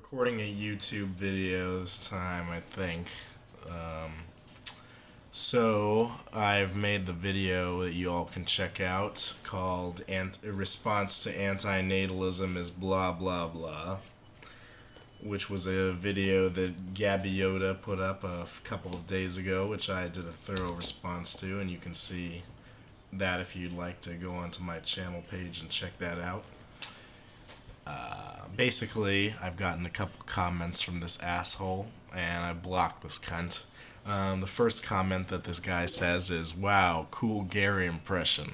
recording a YouTube video this time, I think. Um, so I've made the video that you all can check out called "A Response to Anti-Natalism is Blah Blah Blah," which was a video that Gabiotta put up a couple of days ago, which I did a thorough response to, and you can see that if you'd like to go onto my channel page and check that out. Basically, I've gotten a couple comments from this asshole, and I blocked this cunt. The first comment that this guy says is, "Wow, cool Gary impression."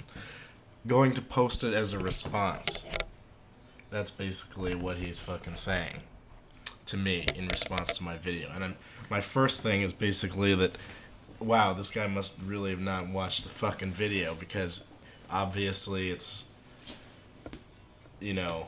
Going to post it as a response. That's basically what he's fucking saying to me in response to my video. And my first thing is basically that, wow, this guy must really have not watched the fucking video, because obviously it's, you know,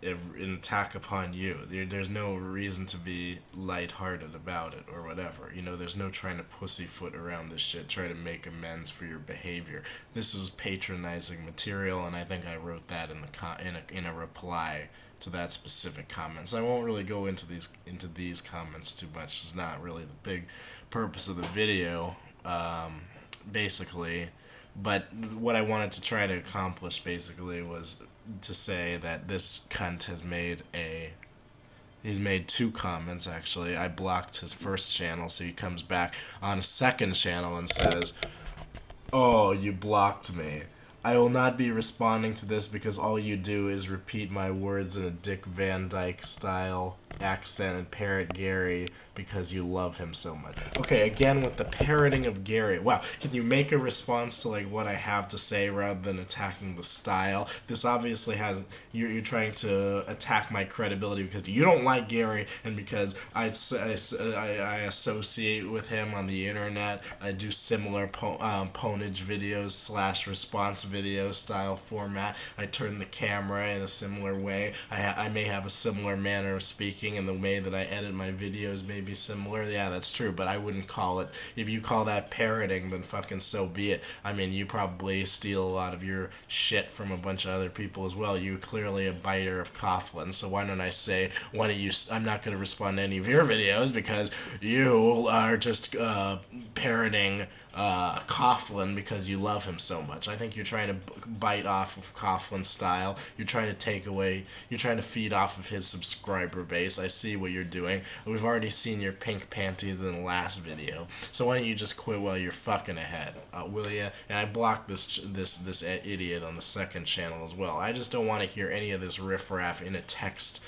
an attack upon you. There's no reason to be lighthearted about it or whatever. You know, there's no trying to pussyfoot around this shit, try to make amends for your behavior. This is patronizing material, and I think I wrote that in a reply to that specific comment. So I won't really go into these comments too much. It's not really the big purpose of the video, basically. But what I wanted to try to accomplish basically was to say that this cunt he's made two comments actually. I blocked his first channel, so he comes back on a second channel and says, "Oh, you blocked me. I will not be responding to this because all you do is repeat my words in a Dick Van Dyke style accent and parrot Gary because you love him so much." Okay, again with the parroting of Gary. Wow, can you make a response to like what I have to say rather than attacking the style? This obviously has you're trying to attack my credibility because you don't like Gary, and because I associate with him on the internet. I do similar ponage videos / response video style format. I turn the camera in a similar way. I may have a similar manner of speaking, and the way that I edit my videos may be similar. Yeah, that's true, but I wouldn't call it, if you call that parroting, then fucking so be it. I mean, you probably steal a lot of your shit from a bunch of other people as well. You're clearly a biter of Coughlin, so why don't I say, I'm not going to respond to any of your videos because you are just parroting Coughlin because you love him so much. I think you're trying to bite off of Coughlin's style. You're trying to feed off of his subscriber base. I see what you're doing. We've already seen your pink panties in the last video. So why don't you just quit while you're fucking ahead, will ya? And I blocked this idiot on the second channel as well. I just don't want to hear any of this riffraff in a text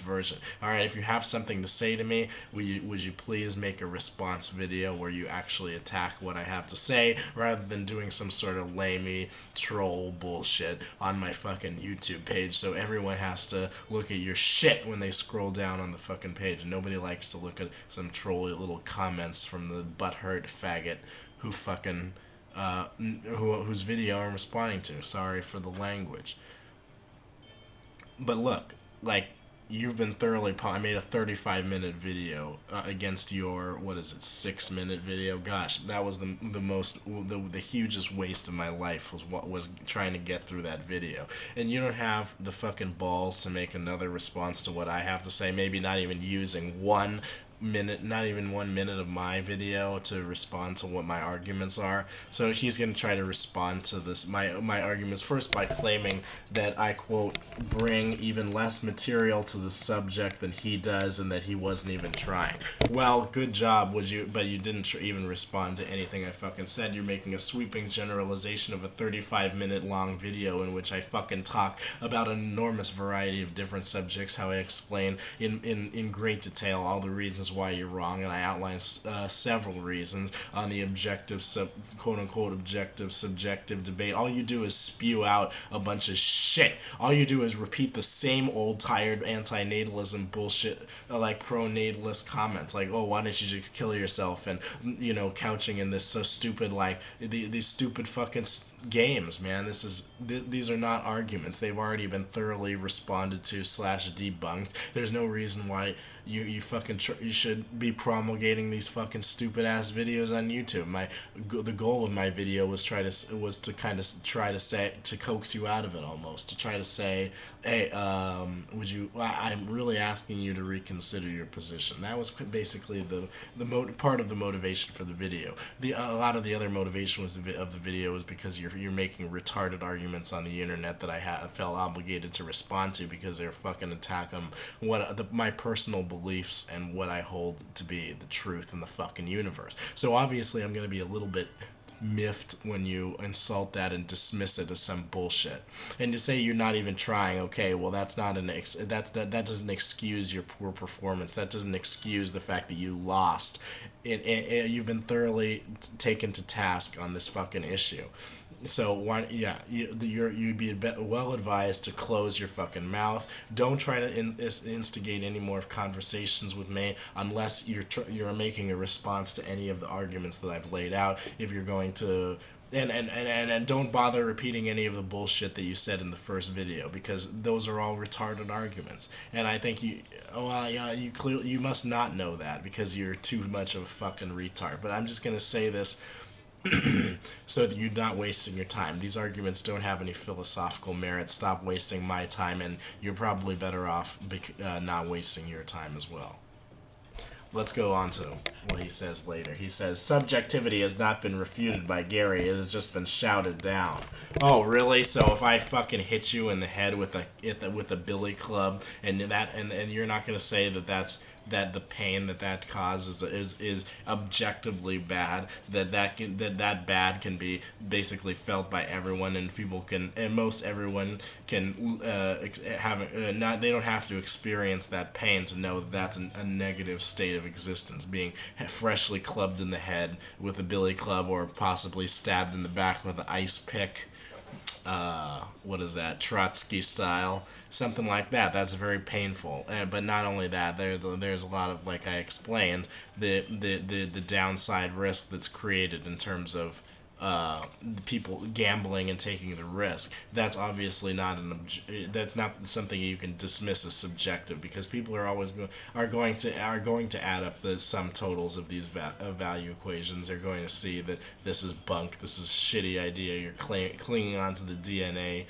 version. Alright, if you have something to say to me, would you please make a response video where you actually attack what I have to say, rather than doing some sort of lamey troll bullshit on my fucking YouTube page, so everyone has to look at your shit when they scroll down on the fucking page. Nobody likes to look at some trolly little comments from the butthurt faggot who fucking whose video I'm responding to. Sorry for the language. But look, like, you've been thoroughly I made a 35-minute video against your, what is it, 6-minute video. Gosh, that was the hugest waste of my life, was trying to get through that video. And you don't have the fucking balls to make another response to what I have to say, maybe not even using 1 minute, not even 1 minute of my video to respond to what my arguments are. So he's going to try to respond to this, my arguments, first by claiming that I, quote, bring even less material to the subject than he does, and that he wasn't even trying. Well, good job, but you didn't even respond to anything I fucking said. You're making a sweeping generalization of a 35-minute long video in which I fucking talk about an enormous variety of different subjects, how I explain in great detail all the reasons why you're wrong, and I outline several reasons on the quote-unquote objective subjective debate. All you do is spew out a bunch of shit. All you do is repeat the same old tired anti-natalism bullshit, like pro-natalist comments, like, oh, why don't you just kill yourself, and, you know, couching in this so stupid, like, these stupid fucking games, man. These are not arguments. They've already been thoroughly responded to / debunked. There's no reason why you fucking you should be promulgating these fucking stupid ass videos on YouTube. The goal of my video was to kind of try to say, to coax you out of it, almost to try to say, hey, I'm really asking you to reconsider your position. That was basically part of the motivation for the video. A lot of the other motivation of the video was because you're making retarded arguments on the internet that I felt obligated to respond to, because they're fucking attacking my personal beliefs and what I hold to be the truth in the fucking universe. So obviously I'm going to be a little bit miffed when you insult that and dismiss it as some bullshit, and to say you're not even trying. Okay, well, that's not that doesn't excuse your poor performance. That doesn't excuse the fact that you lost. You've been thoroughly taken to task on this fucking issue. So you'd be well advised to close your fucking mouth. Don't try to instigate any more conversations with me unless you're making a response to any of the arguments that I've laid out. If you're going to and don't bother repeating any of the bullshit that you said in the first video, because those are all retarded arguments. And I think you must not know that, because you're too much of a fucking retard. But I'm just gonna say this so that you're not wasting your time. These arguments don't have any philosophical merit. Stop wasting my time, and you're probably better off not wasting your time as well. Let's go on to what he says later. He says, subjectivity has not been refuted by Gary. It has just been shouted down. Oh, really? So if I fucking hit you in the head with a billy club, and you're not going to say that the pain that causes is objectively bad, that bad can be basically felt by everyone, and most everyone can they don't have to experience that pain to know that that's a negative state of existence, being freshly clubbed in the head with a billy club, or possibly stabbed in the back with an ice pick. What is that, Trotsky style, something like that. That's very painful. But not only that, there's a lot of, like I explained, the downside risk that's created in terms of people gambling and taking the risk. That's obviously not that's not something you can dismiss as subjective, because people are always going to add up the sum totals of these value equations. They're going to see that this is bunk, this is a shitty idea, you're clinging onto the DNA,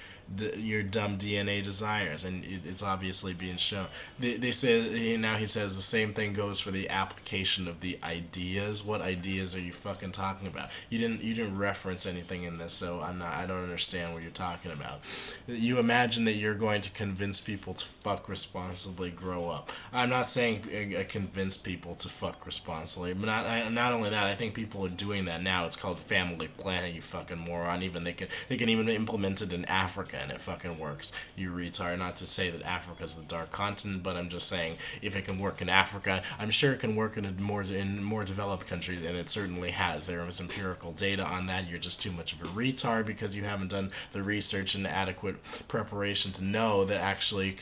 your dumb DNA desires, and it's obviously being shown. They say now, he says the same thing goes for the application of the ideas. What ideas are you fucking talking about? You didn't reference anything in this, so I don't understand what you're talking about. You imagine that you're going to convince people to fuck responsibly, grow up. I'm not saying convince people to fuck responsibly, but not only that, I think people are doing that now. It's called family planning, you fucking moron. They can even implement it in Africa, and it fucking works, you retard. Not to say that Africa's the dark continent, but I'm just saying, if it can work in Africa, I'm sure it can work in more developed countries, and it certainly has. There was empirical data on that. You're just too much of a retard because you haven't done the research and adequate preparation to know that actually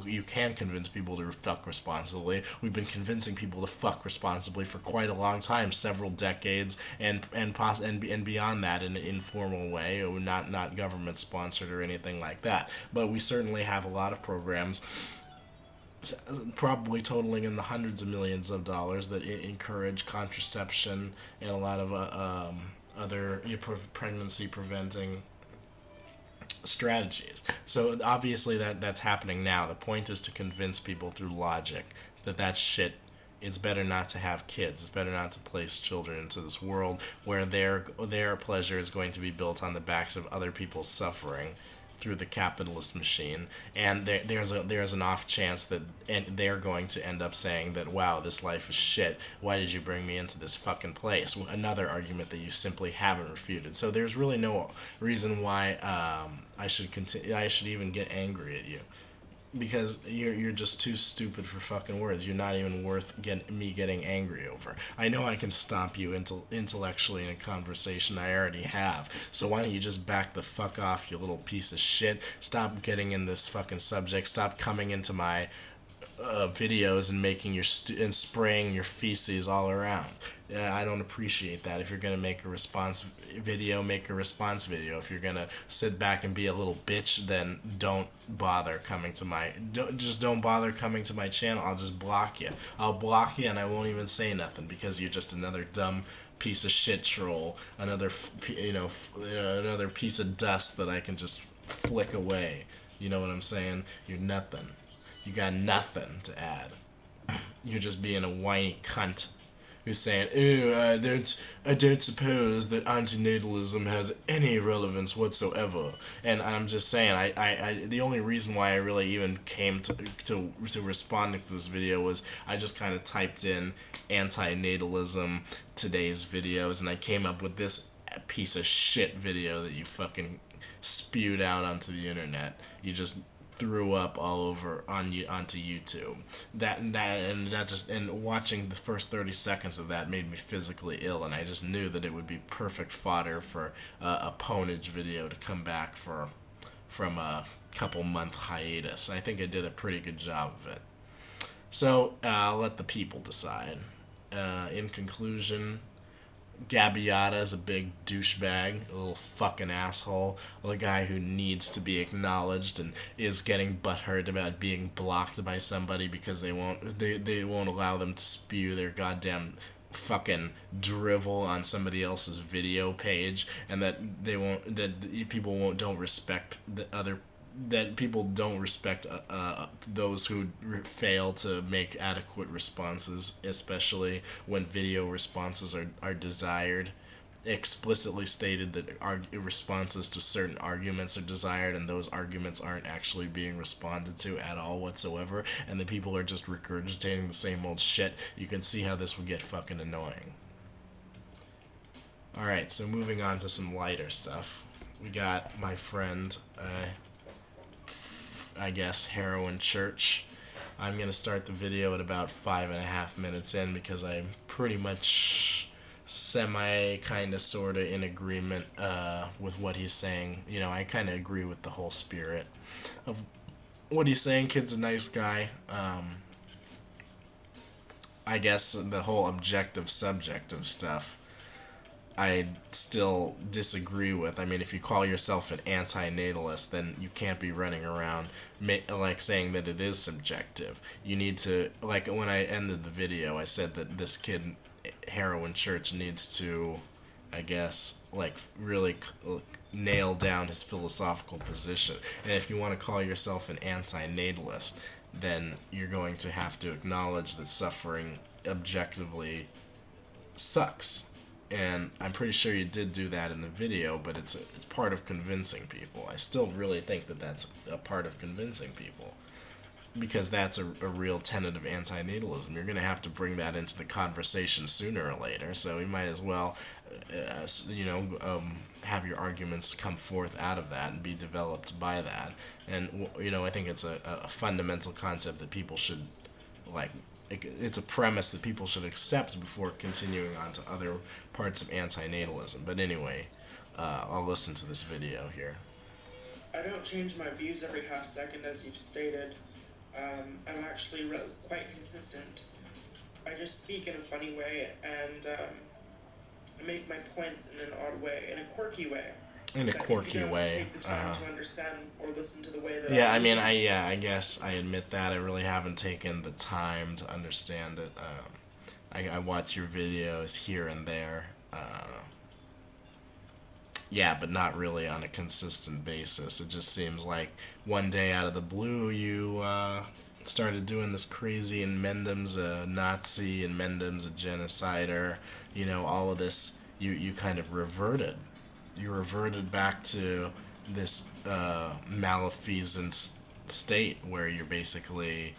you can convince people to fuck responsibly. We've been convincing people to fuck responsibly for quite a long time, several decades, and beyond that, in an informal way, or not government sponsored or anything like that. But we certainly have a lot of programs, probably totaling in the hundreds of millions of dollars, that encourage contraception and a lot of other pregnancy preventing strategies. So obviously that's happening now. The point is to convince people through logic that shit, it's better not to have kids. It's better not to place children into this world where their pleasure is going to be built on the backs of other people's suffering through the capitalist machine. And there's an off chance that they're going to end up saying that, wow, this life is shit, why did you bring me into this fucking place? Another argument that you simply haven't refuted. So there's really no reason why I should even get angry at you, because you're just too stupid for fucking words. You're not even worth me getting angry over. I know I can stop you intellectually in a conversation. I already have. So why don't you just back the fuck off, you little piece of shit? Stop getting in this fucking subject. Stop coming into my videos and making and spraying your feces all around. Yeah, I don't appreciate that. If you're gonna make a response video, make a response video. If you're gonna sit back and be a little bitch, then don't bother coming to my. Don't bother coming to my channel. I'll just block you. I'll block you, and I won't even say nothing because you're just another dumb piece of shit troll. Another another piece of dust that I can just flick away. You know what I'm saying? You're nothing. You got nothing to add. You're just being a whiny cunt who's saying, "Ooh, I don't suppose that antinatalism has any relevance whatsoever." And I'm just saying, the only reason why I really even came to responding to this video was I just kind of typed in antinatalism today's videos, and I came up with this piece of shit video that you fucking spewed out onto the internet. You just threw up all over onto YouTube. And watching the first 30 seconds of that made me physically ill, and I just knew that it would be perfect fodder for a ponage video to come back from a couple month hiatus. I think I did a pretty good job of it. So I'll let the people decide. In conclusion, Gabiotta is a big douchebag, a little fucking asshole, a guy who needs to be acknowledged and is getting butthurt about being blocked by somebody because they won't allow them to spew their goddamn fucking drivel on somebody else's video page, and that people don't respect the other that people don't respect those who fail to make adequate responses, especially when video responses are desired. Explicitly stated that responses to certain arguments are desired, and those arguments aren't actually being responded to at all whatsoever, and the people are just regurgitating the same old shit. You can see how this would get fucking annoying. Alright, so moving on to some lighter stuff. We got my friend, I guess, Heroin Church. I'm going to start the video at about 5.5 minutes in because I'm pretty much semi kind of sort of in agreement with what he's saying. You know, I kind of agree with the whole spirit of what he's saying. Kid's a nice guy. I guess the whole objective subjective stuff I still disagree with. I mean, if you call yourself an anti-natalist, then you can't be running around like saying that it is subjective. You need to, like when I ended the video, I said that this kid, Heroin Church, needs to, I guess, like really nail down his philosophical position. And if you want to call yourself an anti-natalist, then you're going to have to acknowledge that suffering objectively sucks. And I'm pretty sure you did do that in the video, but it's part of convincing people. I still really think that that's a part of convincing people, because that's a real tenet of antinatalism. You're going to have to bring that into the conversation sooner or later, so you might as well have your arguments come forth out of that and be developed by that. And I think it's a fundamental concept that people should, like, it's a premise that people should accept before continuing on to other parts of antinatalism. But anyway, I'll listen to this video here. I don't change my views every half second, as you've stated. I'm actually quite consistent. I just speak in a funny way, and I make my points in an odd way, in a quirky way. In a quirky way. Take the time to understand or listen to the way that yeah, I mean, I guess I admit that I really haven't taken the time to understand it. I watch your videos here and there. Yeah, but not really on a consistent basis. It just seems like one day out of the blue you started doing this crazy, and Mendham's a Nazi and Mendham's a genocider. All of this, you kind of reverted. You reverted back to this malfeasant state where you're basically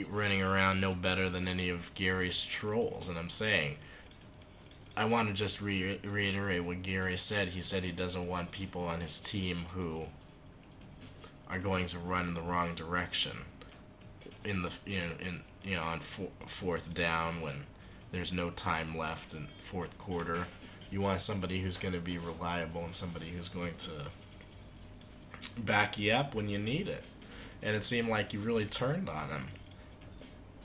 running around no better than any of Gary's trolls. And I'm saying, I want to just reiterate what Gary said. He said he doesn't want people on his team who are going to run in the wrong direction in the on fourth down when there's no time left in fourth quarter. You want somebody who's going to be reliable and somebody who's going to back you up when you need it. And it seemed like you really turned on him.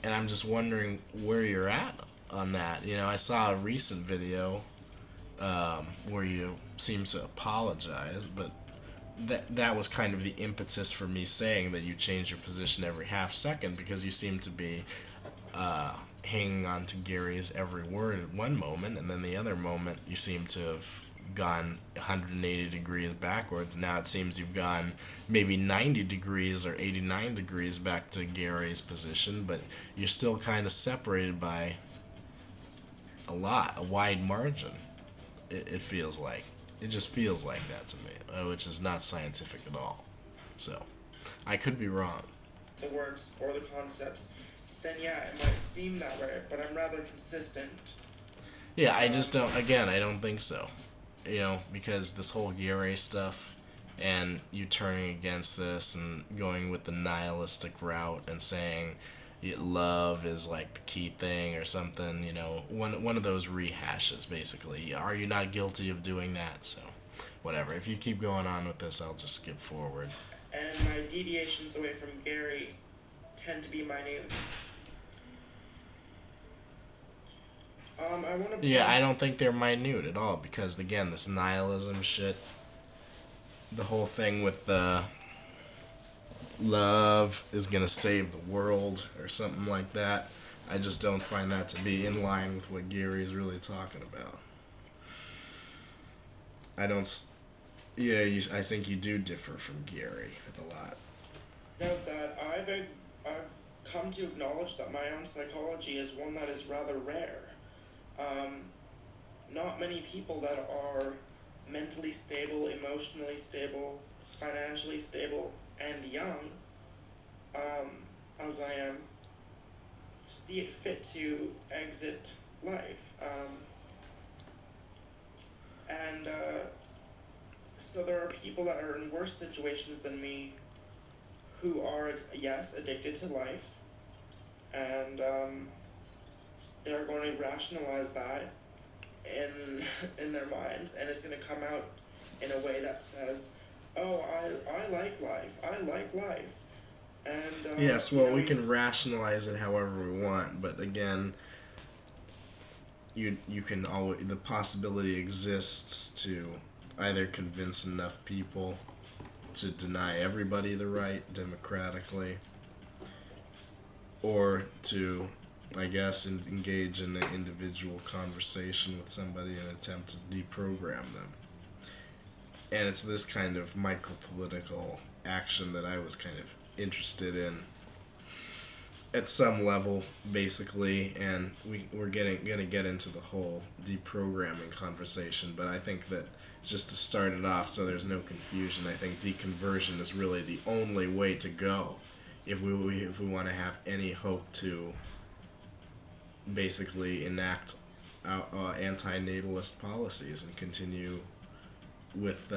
And I'm just wondering where you're at on that. You know, I saw a recent video where you seem to apologize, but that was kind of the impetus for me saying that you change your position every half second, because you seem to be hanging on to Gary's every word at one moment, and then the other moment you seem to have gone 180 degrees backwards. Now it seems you've gone maybe 90 degrees or 89 degrees back to Gary's position, but you're still kind of separated by a wide margin. It feels like. It just feels like that to me, which is not scientific at all. So, I could be wrong. The words or the concepts, then yeah, it might seem that way, but I'm rather consistent. Yeah, I just don't, again, I don't think so. You know, because this whole Gary stuff, and you turning against this and going with the nihilistic route and saying love is like the key thing or something, you know, one of those rehashes basically. Are you not guilty of doing that? So, whatever. If you keep going on with this, I'll just skip forward. And my deviations away from Gary tend to be minute. I want to. Yeah, I don't think they're minute at all, because again, this nihilism shit, the whole thing with the love is gonna save the world or something like that. I just don't find that to be in line with what Gary is really talking about. I don't. Yeah, I think you do differ from Gary a lot. Note that I've come to acknowledge that my own psychology is one that is rather rare. Um, Not many people that are mentally stable, emotionally stable, financially stable, and young, as I am, see it fit to exit life. And so there are people that are in worse situations than me who are, yes, addicted to life, and they're going to rationalize that in their minds, and it's going to come out in a way that says, "Oh, I like life. I like life." And yes, well, we can rationalize it however we want, but again, you can always, the possibility exists to either convince enough people to deny everybody the right democratically, or to, I guess, engage in an individual conversation with somebody and attempt to deprogram them. And it's this kind of micro-political action that I was kind of interested in at some level, basically, and we're gonna get into the whole deprogramming conversation, but I think that just to start it off so there's no confusion, I think deconversion is really the only way to go if we want to have any hope to basically enact anti-natalist policies and continue with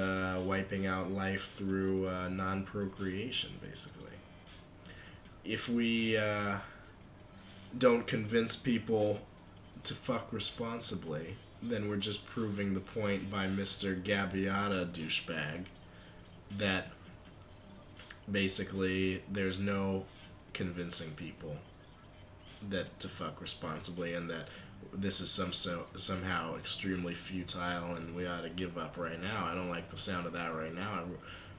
wiping out life through non-procreation, basically. If we don't convince people to fuck responsibly, then we're just proving the point by Mr. Gabiotta douchebag that basically there's no convincing people that to fuck responsibly, and that this is somehow extremely futile and we ought to give up right now. I don't like the sound of that right now.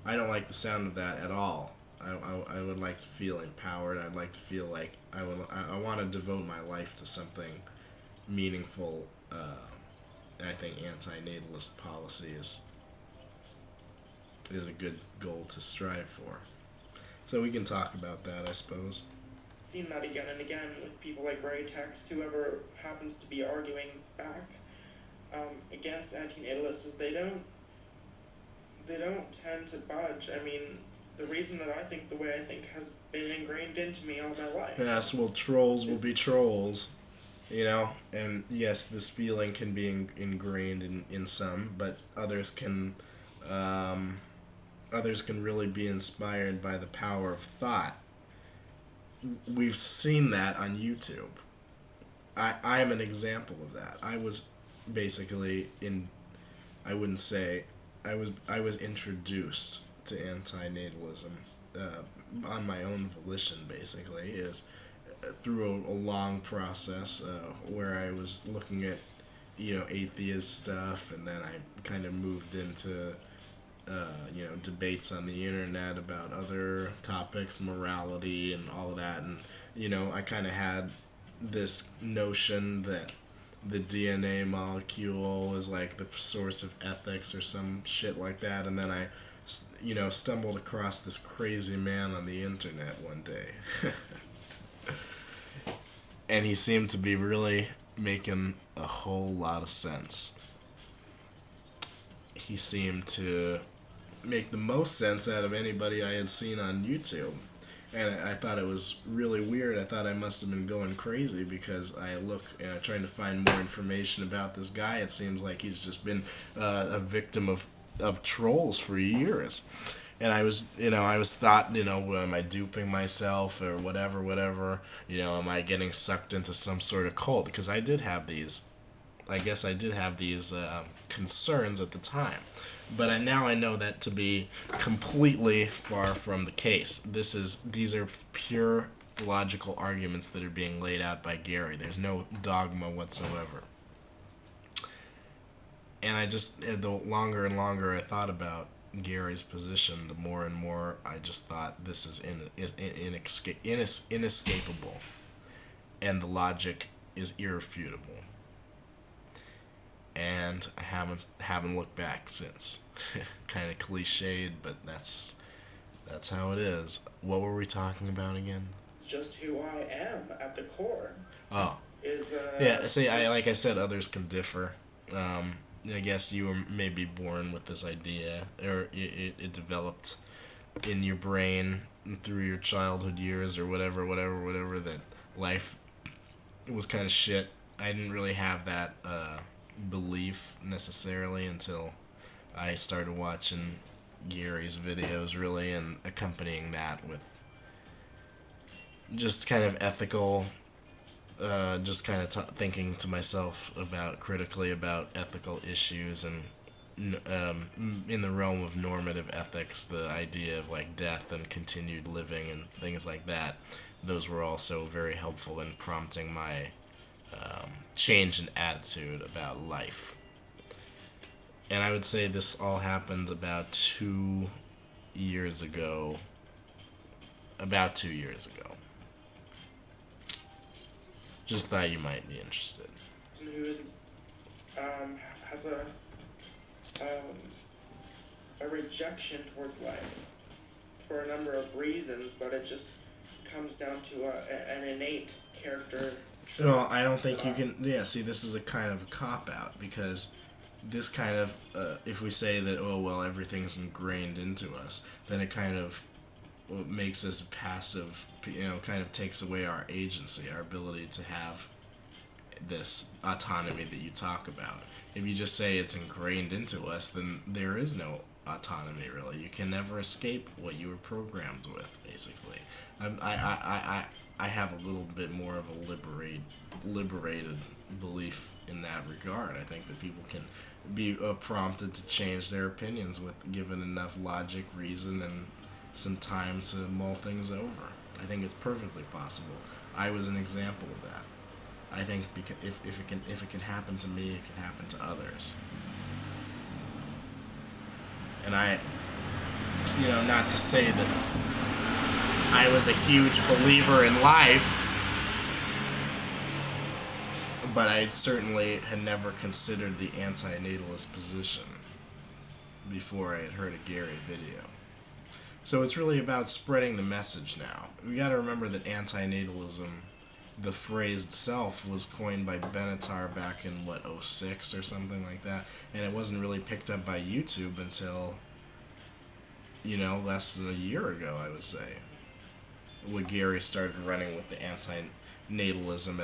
I don't like the sound of that at all. I would like to feel empowered. I'd like to feel like I want to devote my life to something meaningful. I think anti-natalist policy is a good goal to strive for. So we can talk about that, I suppose. Seen that again and again with people like Ray Tex, whoever happens to be arguing back against anti-natalists, is they don't tend to budge. I mean, the reason that I think the way I think has been ingrained into me all my life. Yes, well, trolls will be trolls, you know, and yes, this feeling can be ingrained in some, but others can really be inspired by the power of thought. We've seen that on YouTube. I am an example of that. I was basically I wouldn't say I was introduced to anti-natalism on my own volition. Basically, is through a long process where I was looking at, atheist stuff, and then I kind of moved into, debates on the internet about other topics, morality, and all of that. And, I kind of had this notion that the DNA molecule was like the source of ethics or some shit like that. And then I, stumbled across this crazy man on the internet one day. And he seemed to be really making a whole lot of sense. He seemed to make the most sense out of anybody I had seen on YouTube. And I thought it was really weird. I thought I must have been going crazy because I look, trying to find more information about this guy. It seems like he's just been a victim of trolls for years. And I was thought, am I duping myself or whatever, am I getting sucked into some sort of cult? Because I did have these, I guess I did have these concerns at the time. But now I know that to be completely far from the case. These are pure logical arguments that are being laid out by Gary. There's no dogma whatsoever. And the longer and longer I thought about Gary's position, the more and more I just thought this is inescapable, and the logic is irrefutable. And I haven't looked back since. Kind of cliched, but that's how it is. What were we talking about again? It's just who I am at the core. Oh. Is yeah. See, like I said, others can differ. I guess you were maybe born with this idea, or it developed in your brain through your childhood years, or whatever, that life was kind of shit. I didn't really have that belief necessarily until I started watching Gary's videos, really, and accompanying that with just kind of ethical, just kind of thinking to myself critically about ethical issues, and in the realm of normative ethics, the idea of like death and continued living and things like that. Those were also very helpful in prompting my change in attitude about life. And I would say this all happened about 2 years ago. About 2 years ago. Just thought you might be interested. Who is has a rejection towards life for a number of reasons, but it just comes down to an innate character. No, I don't think you can. Yeah, see, this is a kind of a cop-out, because this kind of, if we say that, oh, well, everything's ingrained into us, then it kind of makes us passive, kind of takes away our agency, our ability to have this autonomy that you talk about. If you just say it's ingrained into us, then there is no autonomy, really. You can never escape what you were programmed with, basically. I have a little bit more of a liberated belief in that regard. I think that people can be prompted to change their opinions with given enough logic, reason, and some time to mull things over. I think it's perfectly possible. I was an example of that. I think because if it can happen to me, it can happen to others. And I, not to say that I was a huge believer in life, but I certainly had never considered the anti-natalist position before I had heard a Gary video. So it's really about spreading the message now. We got to remember that anti-natalism, the phrase itself, was coined by Benatar back in, 06 or something like that, and it wasn't really picked up by YouTube until, less than a year ago, I would say, when Gary started running with the anti-natalism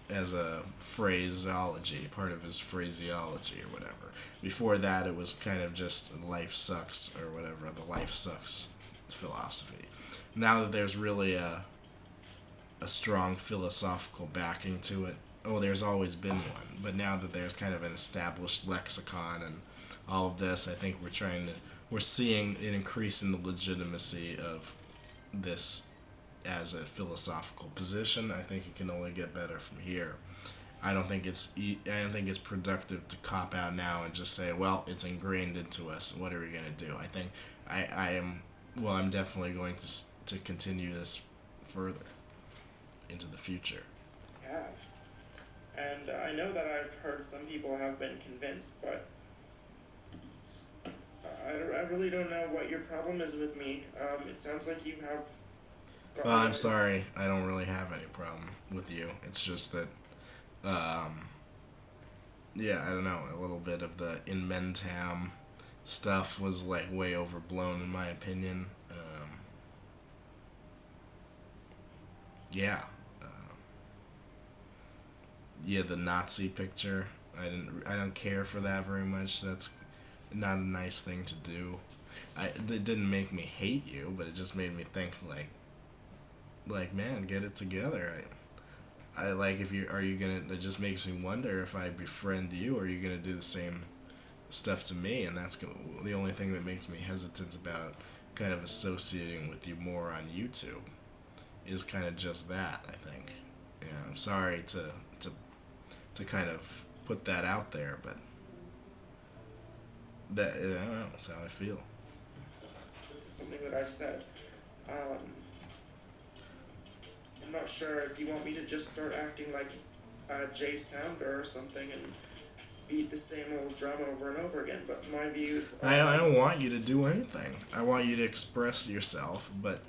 as a phraseology, part of his phraseology or whatever. Before that, it was kind of just life sucks or whatever, the life sucks philosophy. Now that there's really a strong philosophical backing to it, there's always been one, but now that there's kind of an established lexicon and all of this, I think we're seeing an increase in the legitimacy of this as a philosophical position. I think it can only get better from here. I don't think it's productive to cop out now and just say, well, it's ingrained into us. What are we gonna do? I think I am well. I'm definitely going to continue this further into the future. Have. And I know that I've heard some people have been convinced, but I really don't know what your problem is with me. It sounds like you have Well, gotten I'm sorry. I don't really have any problem with you. It's just that, um, yeah, I don't know. A little bit of the in Mentam stuff was like way overblown in my opinion. Yeah, yeah, the Nazi picture. I don't care for that very much. That's not a nice thing to do. It didn't make me hate you, but it just made me think like man, get it together. I like if you are you gonna. It just makes me wonder if I befriend you, or are you gonna do the same stuff to me? And that's the only thing that makes me hesitant about kind of associating with you more on YouTube is kind of just that. I think. Yeah, I'm sorry to to kind of put that out there, but that I don't know. That's how I feel. something that I've said. Um, I'm not sure if you want me to just start acting like Jay Sounder or something and beat the same old drum over and over again, but my views are... I don't want you to do anything. I want you to express yourself, but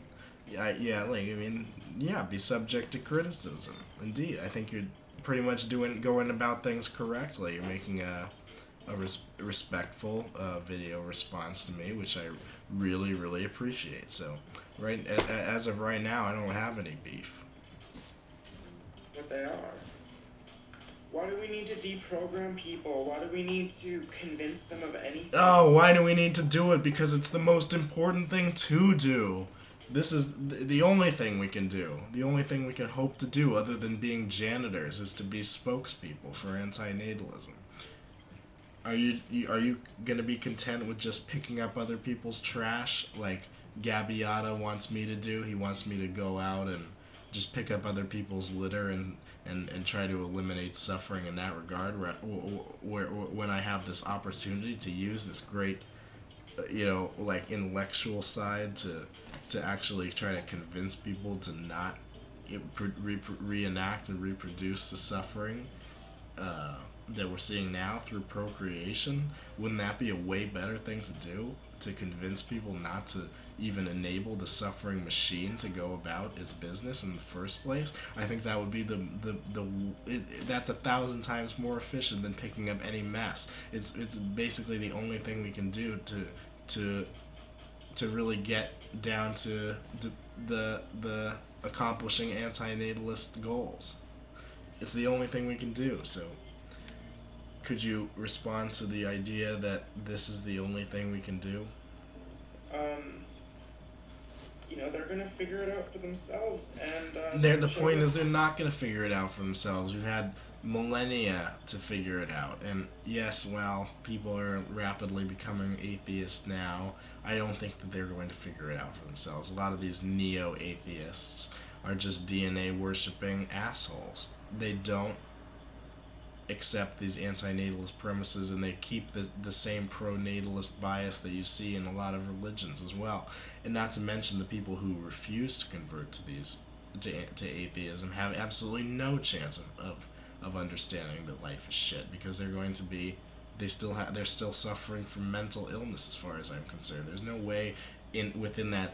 yeah, like I mean, yeah, be subject to criticism. Indeed, I think you're pretty much going about things correctly. You're making a respectful video response to me, which I really appreciate. So, as of right now, I don't have any beef. What they are. Why do we need to deprogram people? Why do we need to convince them of anything? Oh, why do we need to do it? Because it's the most important thing to do. This is the only thing we can do. The only thing we can hope to do, other than being janitors, is to be spokespeople for antinatalism. Are you gonna be content with just picking up other people's trash like Gabiotta wants me to do? He wants me to go out and just pick up other people's litter and try to eliminate suffering in that regard. Where when I have this opportunity to use this great, like intellectual side to actually try to convince people to not reenact and reproduce the suffering that we're seeing now through procreation, wouldn't that be a way better thing to do? To convince people not to even enable the suffering machine to go about its business in the first place? I think that would be that's 1,000 times more efficient than picking up any mess. It's basically the only thing we can do to really get down to the accomplishing antinatalist goals. It's the only thing we can do. So could you respond to the idea that this is the only thing we can do? They're gonna figure it out for themselves, and The point is they're not gonna figure it out for themselves. We've had millennia to figure it out, and yes, well, people are rapidly becoming atheists now. I don't think that they're going to figure it out for themselves. A lot of these neo-atheists are just DNA worshipping assholes. They don't accept these antinatalist premises, and they keep the same pro-natalist bias that you see in a lot of religions as well. And not to mention the people who refuse to convert to atheism have absolutely no chance of understanding that life is shit, because they're still suffering from mental illness as far as I'm concerned. There's no way within the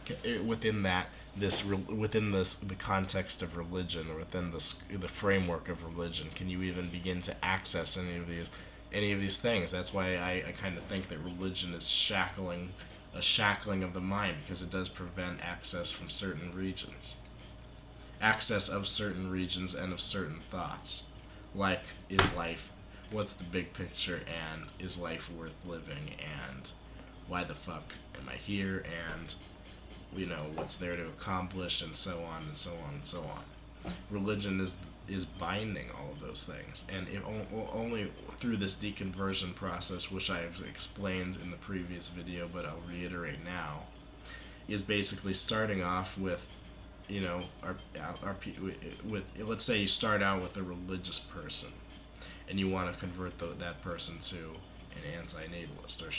context of religion, or within the framework of religion, can you even begin to access any of these things. That's why I kind of think that religion is a shackling of the mind, because it does prevent access of certain regions and of certain thoughts, like, is life, what's the big picture, and is life worth living, and why the fuck am I here, and what's there to accomplish, and so on and so on and so on. Religion is binding all of those things, and only through this deconversion process, which I've explained in the previous video, but I'll reiterate now, is basically starting off with with, let's say you start out with a religious person, and you want to convert that person to an anti-natalist, or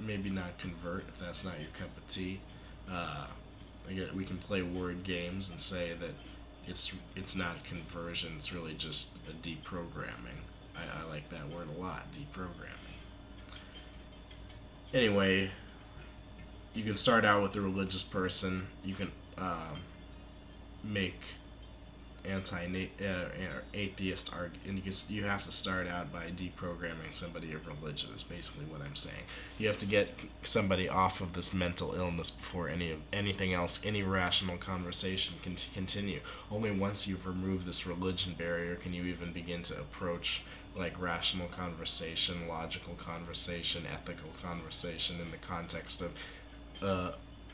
maybe not convert if that's not your cup of tea. Uh, we can play word games and say that it's not conversion. It's really just a deprogramming. I like that word a lot, deprogramming. Anyway, you can start out with a religious person. You can make atheist argument, and you have to start out by deprogramming somebody of religion. Is basically what I'm saying. You have to get somebody off of this mental illness before anything else, any rational conversation can continue. Only once you've removed this religion barrier can you even begin to approach like rational conversation, logical conversation, ethical conversation in the context of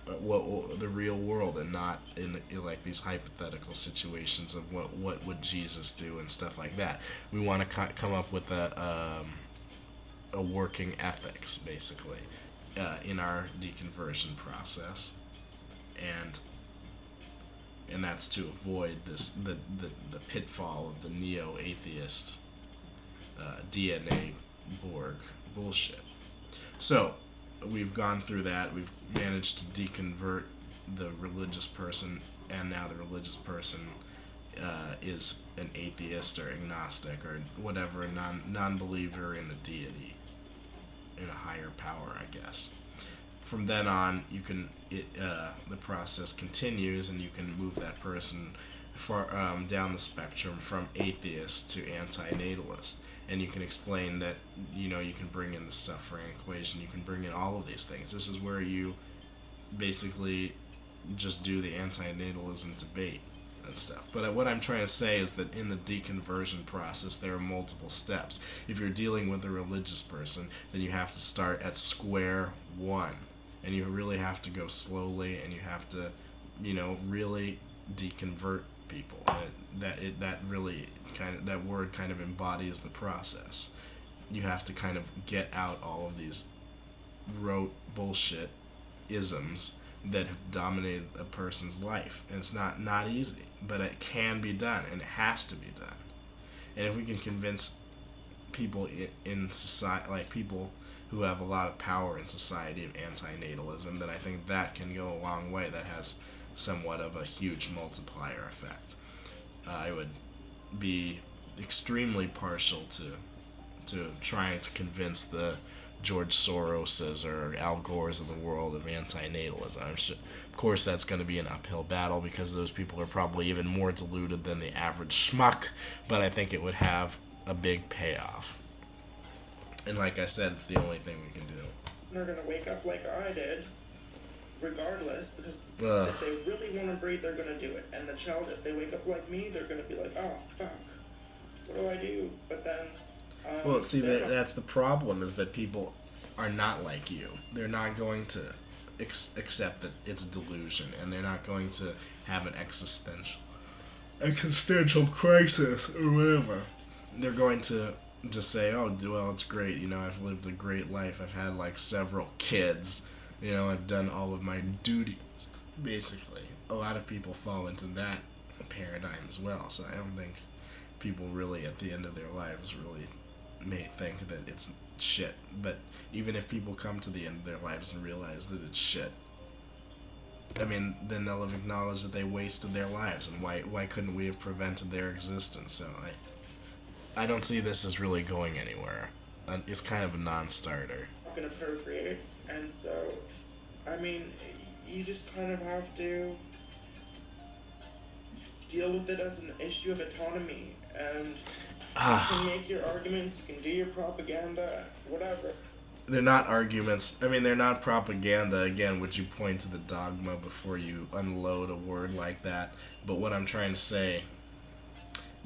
the real world, and not in like these hypothetical situations of what would Jesus do and stuff like that. We want to come up with a working ethics basically in our deconversion process, and that's to avoid the pitfall of the neo-atheist DNA Borg bullshit. So we've gone through that. We've managed to deconvert the religious person, and now the religious person is an atheist or agnostic or whatever, a non-believer in a deity, in a higher power, I guess. From then on, the process continues, and you can move that person down the spectrum from atheist to anti-natalist. And you can explain that, you can bring in the suffering equation, you can bring in all of these things. This is where you basically just do the anti-natalism debate and stuff. But what I'm trying to say is that in the deconversion process, there are multiple steps. If you're dealing with a religious person, then you have to start at square one. And you really have to go slowly, and you have to, really deconvert people. That word kind of embodies the process. You have to kind of get out all of these rote bullshit isms that have dominated a person's life, and it's not easy, but it can be done, and it has to be done. And if we can convince people in society, like people who have a lot of power in society, of anti-natalism, then I think that can go a long way. That has somewhat of a huge multiplier effect. I would be extremely partial to trying to convince the George Soroses or Al Gores of the world of anti-natalism. Of course, that's going to be an uphill battle, because those people are probably even more deluded than the average schmuck, but I think it would have a big payoff. And like I said, it's the only thing we can do. They're going to wake up like I did, regardless, because if they really want to breed, they're going to do it. And the child, if they wake up like me, they're going to be like, oh, fuck, what do I do? But then... well, see, that's the problem, is that people are not like you. They're not going to accept that it's a delusion, and they're not going to have an existential crisis or whatever. They're going to just say, oh, well, it's great, I've lived a great life, I've had like several kids, I've done all of my duties, basically. A lot of people fall into that paradigm as well, so I don't think people really at the end of their lives really may think that it's shit. But even if people come to the end of their lives and realize that it's shit, I mean, then they'll have acknowledged that they wasted their lives, and why couldn't we have prevented their existence? So I don't see this as really going anywhere. It's kind of a non-starter. Going to procreate, and so, I mean, you just kind of have to deal with it as an issue of autonomy, and you can make your arguments, you can do your propaganda, whatever. They're not arguments. I mean, they're not propaganda. Again, would you point to the dogma before you unload a word like that? But what I'm trying to say,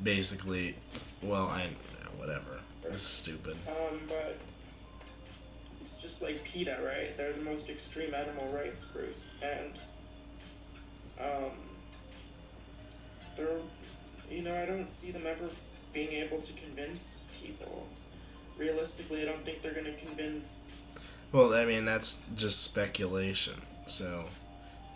basically, well, whatever. It's stupid. But it's just like PETA, right? They're the most extreme animal rights group, and they're, I don't see them ever being able to convince people. Realistically, I don't think they're going to convince... Well, I mean, that's just speculation, so...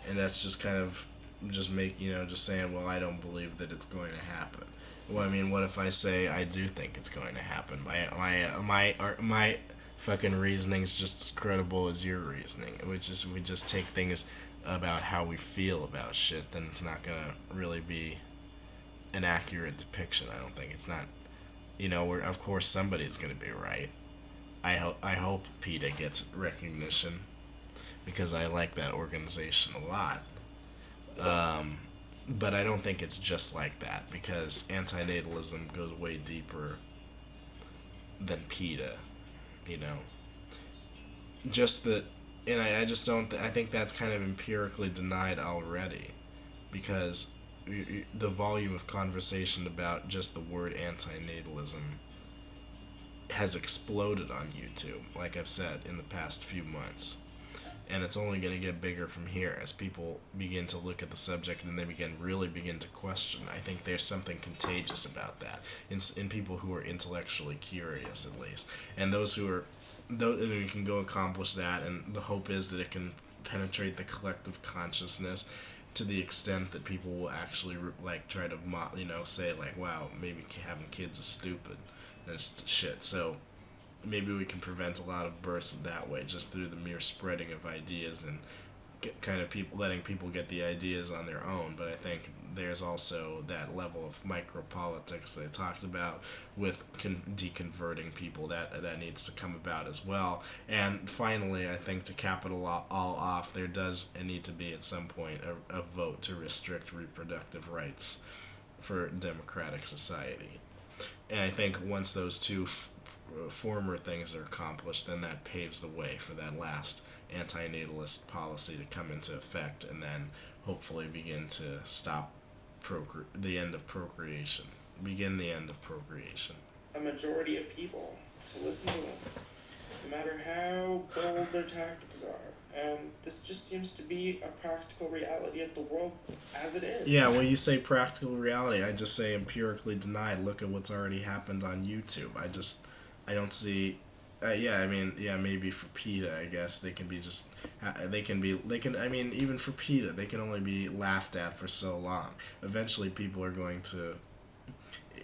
And that's just kind of just just saying, well, I don't believe that it's going to happen. Well, I mean, what if I say I do think it's going to happen? My fucking reasoning's just as credible as your reasoning. Which is we just take things about how we feel about shit, then it's not gonna really be an accurate depiction. I don't think it's not. Where of course somebody's gonna be right. I hope PETA gets recognition because I like that organization a lot. Um, but I don't think it's just like that because antinatalism goes way deeper than PETA. You know, just that, and I just don't. I think that's kind of empirically denied already because the volume of conversation about just the word antinatalism has exploded on YouTube, like I've said, in the past few months. And it's only going to get bigger from here as people begin to look at the subject and they really begin to question. I think there's something contagious about that in people who are intellectually curious, at least, and those who are, though we can go accomplish that, and the hope is that it can penetrate the collective consciousness to the extent that people will actually like try to say like, wow, maybe having kids is stupid and it's shit. So maybe we can prevent a lot of births that way just through the mere spreading of ideas and kind of people letting people get the ideas on their own. But I think there's also that level of micropolitics that I talked about with deconverting people that needs to come about as well. And finally, I think to cap it all off, there does need to be at some point a vote to restrict reproductive rights for democratic society. And I think once those two former things are accomplished, then that paves the way for that last antinatalist policy to come into effect, and then hopefully begin to stop the end of procreation. Begin the end of procreation. A majority of people to listen to them, no matter how bold their tactics are. And this just seems to be a practical reality of the world as it is. Yeah, well, you say practical reality. I just say empirically denied. Look at what's already happened on YouTube. I don't see. Yeah, I mean, yeah, maybe for PETA, I guess they can be just. They can. I mean, even for PETA, they can only be laughed at for so long. Eventually, people are going to.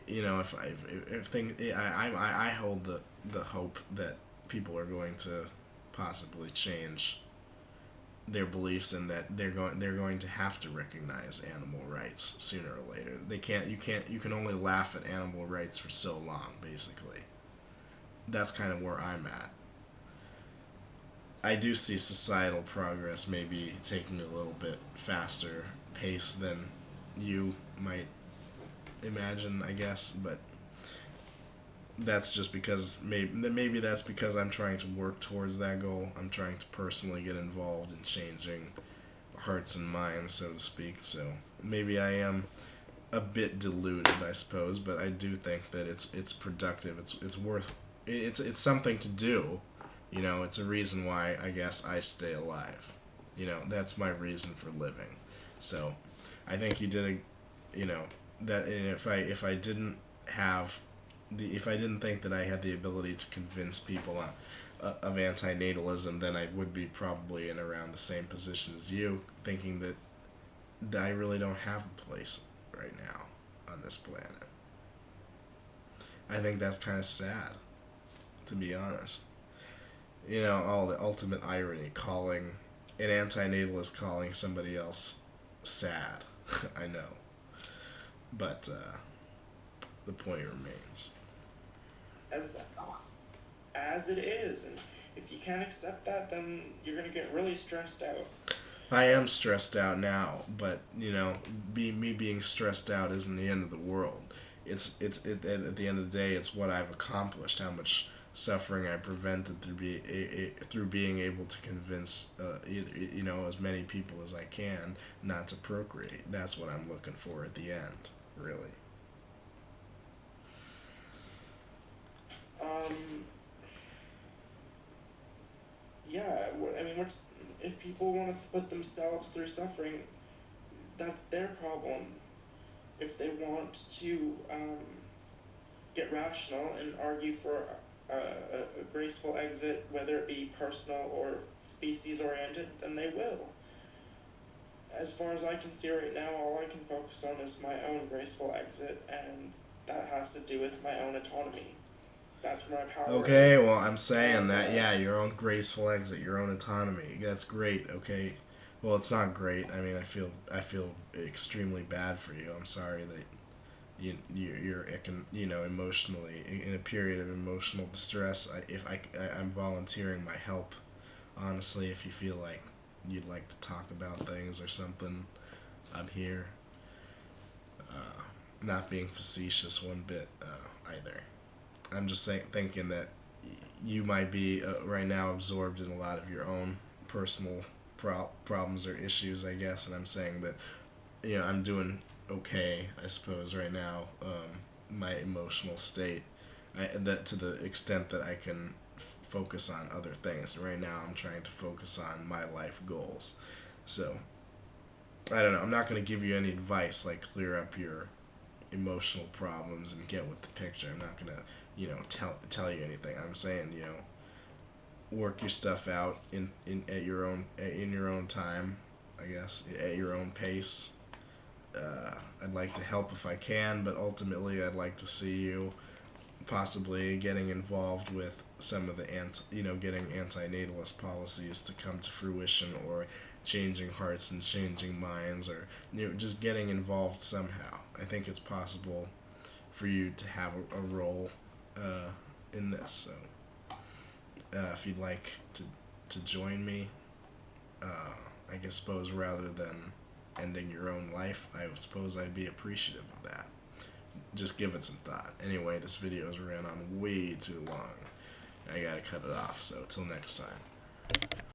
If things, I hold the hope that people are going to possibly change their beliefs and that they're going to have to recognize animal rights sooner or later. You can only laugh at animal rights for so long, basically. That's kind of where I'm at. I do see societal progress maybe taking a little bit faster pace than you might imagine, I guess, but that's just because maybe that's because I'm trying to work towards that goal. I'm trying to personally get involved in changing hearts and minds, so to speak. So maybe I am a bit deluded, I suppose, but I do think that it's productive. It's worth it's something to do. It's a reason why I guess I stay alive. That's my reason for living. So I think you did that. And if I didn't have if I didn't think that I had the ability to convince people of antinatalism, then I would be probably in around the same position as you, thinking that I really don't have a place right now on this planet. I think that's kind of sad, to be honest. All the ultimate irony, calling an antinatalist calling somebody else sad. I know. But the point remains. As it is, and if you can't accept that, then you're gonna get really stressed out. I am stressed out now, but me being stressed out isn't the end of the world. At the end of the day, it's what I've accomplished, how much suffering I prevented through being able to convince as many people as I can not to procreate. That's what I'm looking for at the end, really. Yeah, I mean, if people want to put themselves through suffering, that's their problem. If they want to get rational and argue for a graceful exit, whether it be personal or species oriented, then they will. as far as I can see right now, all I can focus on is my own graceful exit, and that has to do with my own autonomy. That's where my power Okay, is. well, I'm saying And that, yeah, your own graceful exit, your own autonomy. That's great. Okay. Well, it's not great. I mean, I feel extremely bad for you. I'm sorry that you're emotionally in a period of emotional distress. I'm volunteering my help. Honestly, if you feel like you'd like to talk about things or something, I'm here. Not being facetious one bit either. I'm just thinking that you might be right now absorbed in a lot of your own personal problems or issues, I guess, and I'm saying that I'm doing okay, I suppose, right now. My emotional state, that to the extent that I can focus on other things. Right now, I'm trying to focus on my life goals. So I don't know. I'm not going to give you any advice like clear up your emotional problems and get with the picture. I'm not gonna, tell you anything. I'm saying, work your stuff out in your own time, I guess, at your own pace. I'd like to help if I can, but ultimately, I'd like to see you possibly getting involved with some of the getting anti-natalist policies to come to fruition, or changing hearts and changing minds, or just getting involved somehow. I think it's possible for you to have a role uh, in this. So if you'd like to join me, uh, I guess suppose rather than ending your own life, I suppose I'd be appreciative of that. Just give it some thought. Anyway, this video has ran on way too long. I gotta cut it off, so till next time.